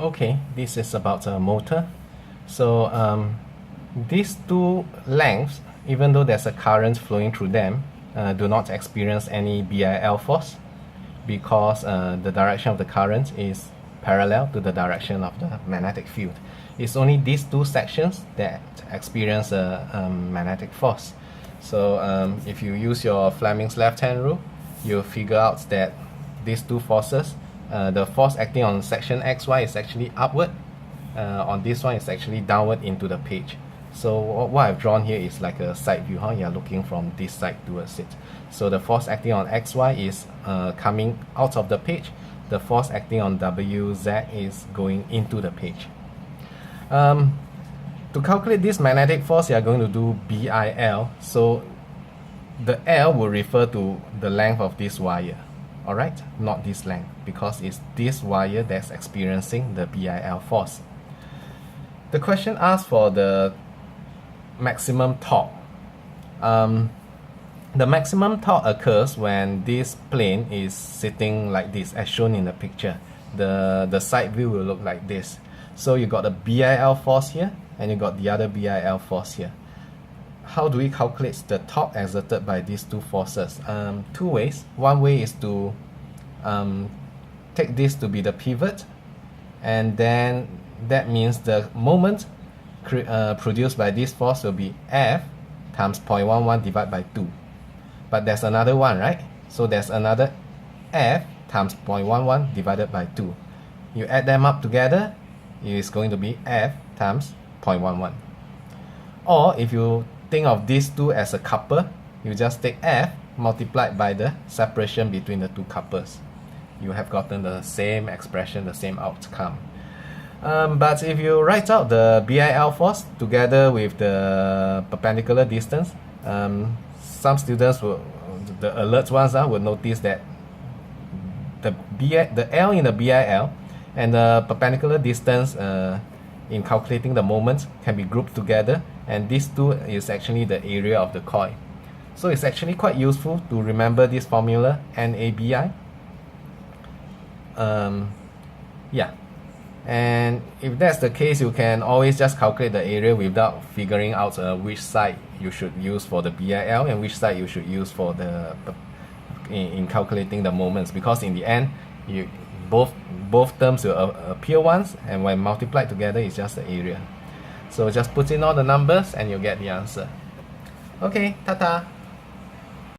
Okay, this is about a motor. So these two lengths, even though there's a current flowing through them, do not experience any BIL force because the direction of the current is parallel to the direction of the magnetic field. It's only these two sections that experience a magnetic force. So if you use your Fleming's left-hand rule, you'll figure out that these two forces, the force acting on section XY is actually upward, on this one is actually downward into the page. So what I've drawn here is like a side view, you're looking from this side towards it. So the force acting on XY is coming out of the page. The force acting on WZ is going into the page. To calculate this magnetic force, you are going to do BIL. So the L will refer to the length of this wire, alright? Not this length, because it's this wire that's experiencing the BIL force. The question asks for the maximum torque. The maximum torque occurs when this plane is sitting like this, as shown in the picture. The side view will look like this. So you got a BIL force here, and you got the other BIL force here. How do we calculate the torque exerted by these two forces? Two ways. One way is to take this to be the pivot, and then that means the moment produced by this force will be F times 0.11 divided by 2. But there's another one, right? So there's another F times 0.11 divided by 2. You add them up together, it is going to be F times 0.11. Or if you think of these two as a couple, you just take F multiplied by the separation between the two couples. You have gotten the same expression, the same outcome. But if you write out the BIL force together with the perpendicular distance, some students will, the alert ones will notice that the L in the BIL and the perpendicular distance in calculating the moments can be grouped together, and this two is actually the area of the coil. So it's actually quite useful to remember this formula, NABI. Yeah. And if that's the case, you can always just calculate the area without figuring out which side you should use for the BIL and which side you should use for the in calculating the moments, because in the end both terms will appear once, and when multiplied together it's just the area. So just put in all the numbers and you'll get the answer. Okay, ta-ta!